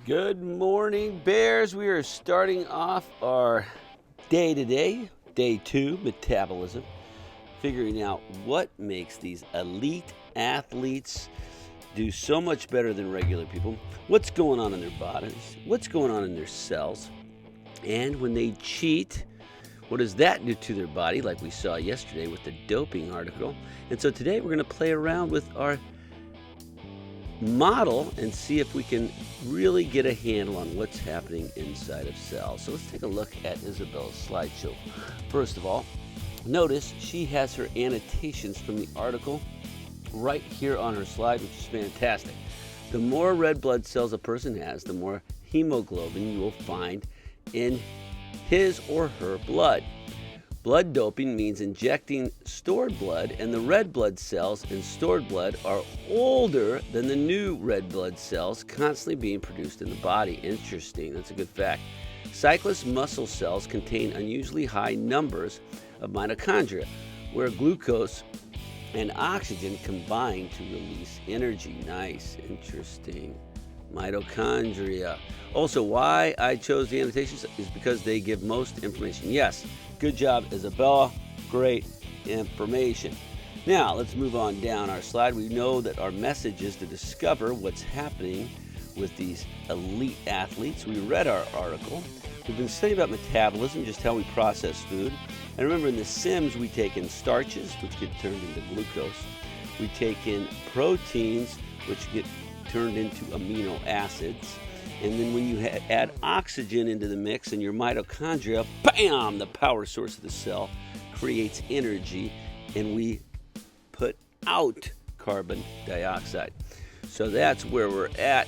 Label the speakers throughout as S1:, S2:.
S1: Good morning, Bears. We are starting off our day today, day 2, metabolism, figuring out what makes these elite athletes do so much better than regular people, what's going on in their bodies, what's going on in their cells, and when they cheat, what does that do to their body, like we saw yesterday with the doping article. And so today we're going to play around with our model and see if we can really get a handle on what's happening inside of cells. So let's take a look at Isabella's slideshow. First of all, notice she has her annotations from the article right here on her slide, which is fantastic. The more red blood cells a person has, the more hemoglobin you will find in his or her blood. Blood doping means injecting stored blood, and the red blood cells in stored blood are older than the new red blood cells constantly being produced in the body. Interesting, that's a good fact. Cyclist muscle cells contain unusually high numbers of mitochondria, where glucose and oxygen combine to release energy. Nice, interesting. Mitochondria. Also, why I chose the annotations is because they give most information. Yes, good job, Isabella. Great information. Now, let's move on down our slide. We know that our message is to discover what's happening with these elite athletes. We read our article. We've been studying about metabolism, just how we process food. And remember, in the Sims, we take in starches, which get turned into glucose. We take in proteins, which get turned into amino acids. And then when you add oxygen into the mix and your mitochondria, bam, the power source of the cell creates energy, and we put out carbon dioxide. So that's where we're at.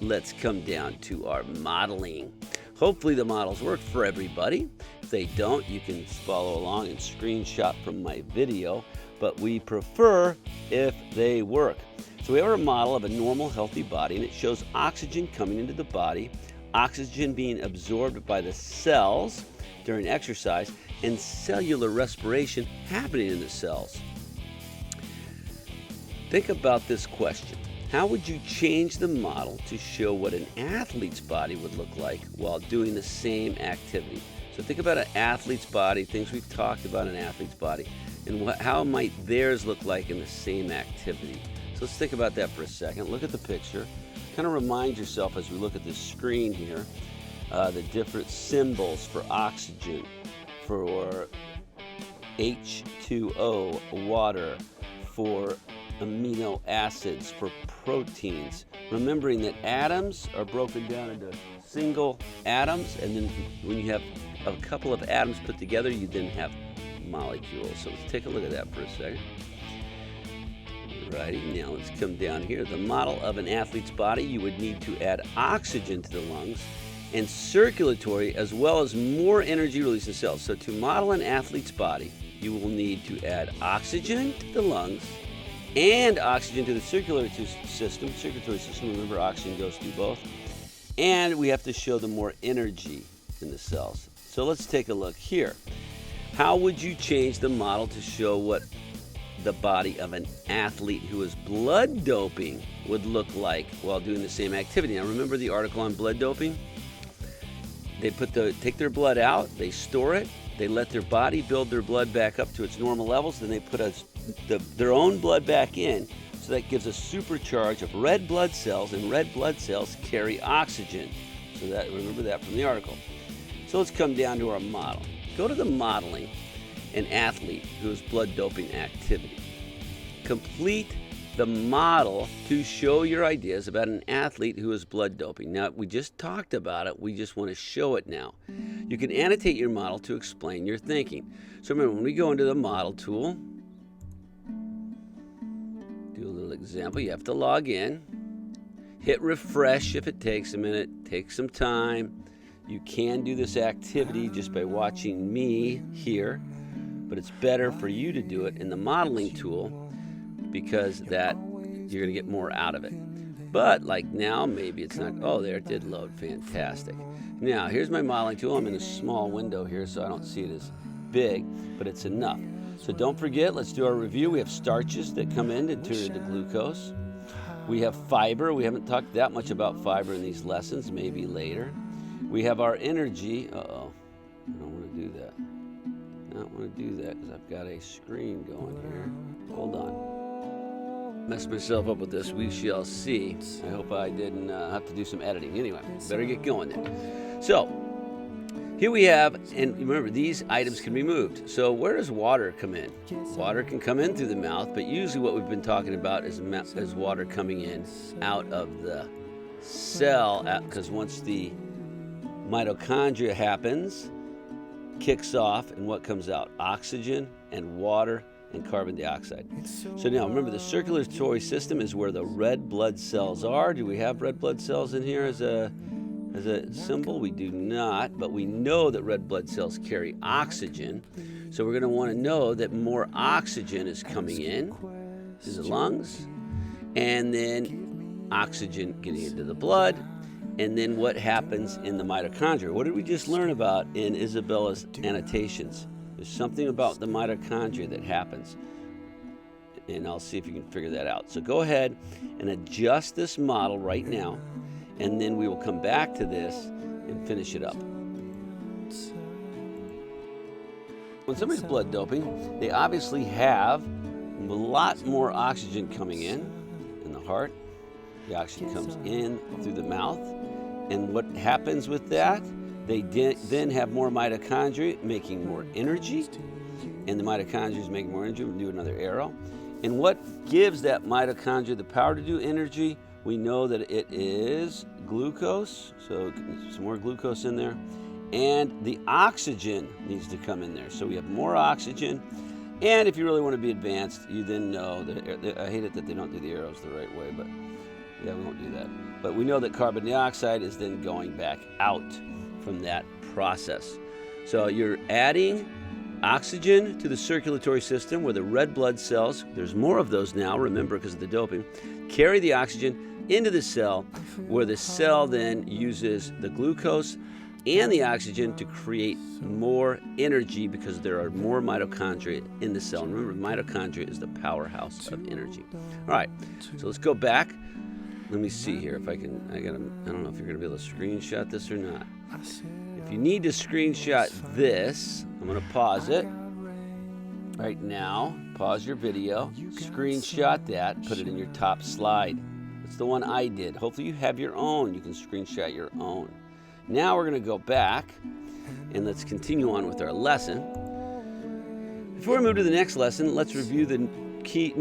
S1: Let's come down to our modeling. Hopefully the models work for everybody. If they don't, you can follow along and screenshot from my video, but we prefer if they work. So we have our model of a normal, healthy body, and it shows oxygen coming into the body, oxygen being absorbed by the cells during exercise, and cellular respiration happening in the cells. Think about this question. How would you change the model to show what an athlete's body would look like while doing the same activity? So think about an athlete's body, things we've talked about in an athlete's body, and how might theirs look like in the same activity? Let's think about that for a second. Look at the picture. Kind of remind yourself as we look at this screen here, the different symbols for oxygen, for H2O, water, for amino acids, for proteins. Remembering that atoms are broken down into single atoms, and then when you have a couple of atoms put together, you then have molecules. So let's take a look at that for a second. Alrighty, now let's come down here. The model of an athlete's body, you would need to add oxygen to the lungs and circulatory, as well as more energy released in cells. So to model an athlete's body, you will need to add oxygen to the lungs and oxygen to the circulatory system. Remember, oxygen goes through both. And we have to show them more energy in the cells. So let's take a look here. How would you change the model to show what the body of an athlete who is blood doping would look like while doing the same activity? Now remember the article on blood doping? They take their blood out, they store it, they let their body build their blood back up to its normal levels, then they put their own blood back in, so that gives a supercharge of red blood cells, and red blood cells carry oxygen. So remember that from the article. So let's come down to our model. Go to the modeling an athlete who is blood doping activity. Complete the model to show your ideas about an athlete who is blood doping. Now, we just talked about it. We just want to show it now. You can annotate your model to explain your thinking. So remember, when we go into the model tool, do a little example. You have to log in. Hit refresh if it takes a minute. Take some time. You can do this activity just by watching me here, but it's better for you to do it in the modeling tool because that you're going to get more out of it. But like now, maybe it's not. Oh, there it did load. Fantastic. Now, here's my modeling tool. I'm in a small window here, so I don't see it as big, but it's enough. So don't forget, let's do our review. We have starches that come in to turn into glucose. We have fiber. We haven't talked that much about fiber in these lessons, maybe later. We have our energy. Uh-oh, I don't want to do that. I don't want to do that because I've got a screen going here. Hold on. Messed myself up with this. We shall see. I hope I didn't have to do some editing. Anyway, better get going then. So, here we have, and remember, these items can be moved. So where does water come in? Water can come in through the mouth, but usually what we've been talking about is water coming in out of the cell, because once the mitochondria happens, kicks off, and what comes out? Oxygen and water and carbon dioxide. So now remember, the circulatory system is where the red blood cells are. Do we have red blood cells in here as a symbol? We do not, but we know that red blood cells carry oxygen. So we're going to want to know that more oxygen is coming in to the lungs, and then oxygen getting into the blood, and then what happens in the mitochondria. What did we just learn about in Isabella's annotations? There's something about the mitochondria that happens, and I'll see if you can figure that out. So go ahead and adjust this model right now, and then we will come back to this and finish it up. When somebody's blood doping, they obviously have a lot more oxygen coming in the heart. The oxygen comes in through the mouth. And what happens with that? They then have more mitochondria making more energy. And the mitochondria is making more energy. We'll do another arrow. And what gives that mitochondria the power to do energy? We know that it is glucose, so some more glucose in there, and the oxygen needs to come in there. So we have more oxygen, and if you really want to be advanced, you then know that, I hate it that they don't do the arrows the right way, but yeah, we won't do that. But we know that carbon dioxide is then going back out from that process. So you're adding oxygen to the circulatory system where the red blood cells, there's more of those now, remember, because of the doping, carry the oxygen into the cell, where the cell then uses the glucose and the oxygen to create more energy because there are more mitochondria in the cell. And remember, mitochondria is the powerhouse of energy. All right, so let's go back. Let me see here if I can, I don't know if you're going to be able to screenshot this or not. If you need to screenshot this, I'm going to pause it right now. Pause your video, screenshot that, put it in your top slide. It's the one I did. Hopefully you have your own. You can screenshot your own. Now we're going to go back and let's continue on with our lesson. Before we move to the next lesson, let's review the key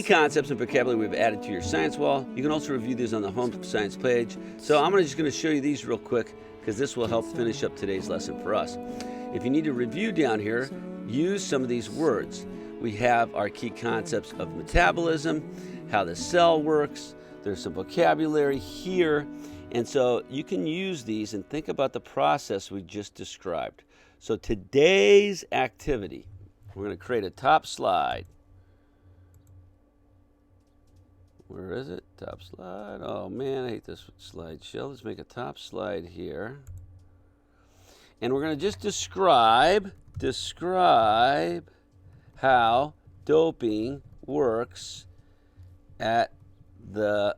S1: concepts and vocabulary we've added to your science wall. You can also review these on the home science page. So I'm just going to show you these real quick because this will help finish up today's lesson for us. If you need to review down here, use some of these words. We have our key concepts of metabolism, how the cell works. There's some vocabulary here. And so you can use these and think about the process we just described. So today's activity, we're going to create a top slide. Where is it? Top slide. Oh man, I hate this slideshow. Let's make a top slide here. And we're going to just describe how doping works at the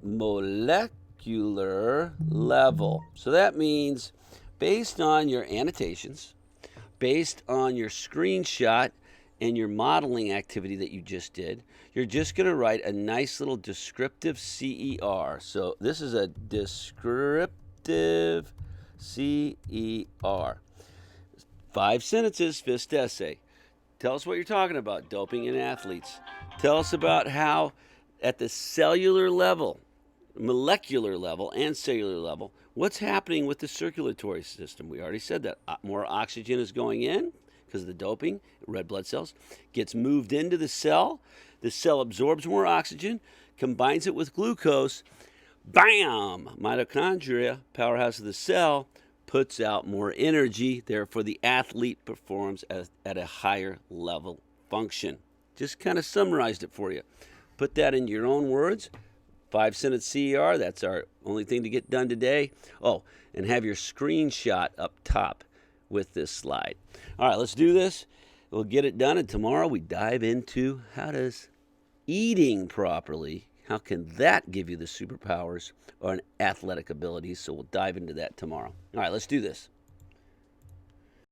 S1: molecular level. So that means based on your annotations, based on your screenshot and your modeling activity that you just did, you're just going to write a nice little descriptive CER. So this is a descriptive CER. 5 sentences, fifth essay. Tell us what you're talking about, doping in athletes. Tell us about how at the cellular level, molecular level, and cellular level, what's happening with the circulatory system. We already said that more oxygen is going in because of the doping, red blood cells, gets moved into the cell absorbs more oxygen, combines it with glucose, bam, mitochondria, powerhouse of the cell, puts out more energy, therefore the athlete performs at a higher level function. Just kind of summarized it for you. Put that in your own words. 5-sentence CER, that's our only thing to get done today. Oh, and have your screenshot up top with this slide. All right, let's do this. We'll get it done, and tomorrow we dive into how does eating properly, how can that give you the superpowers or an athletic ability? So we'll dive into that tomorrow. All right, let's do this.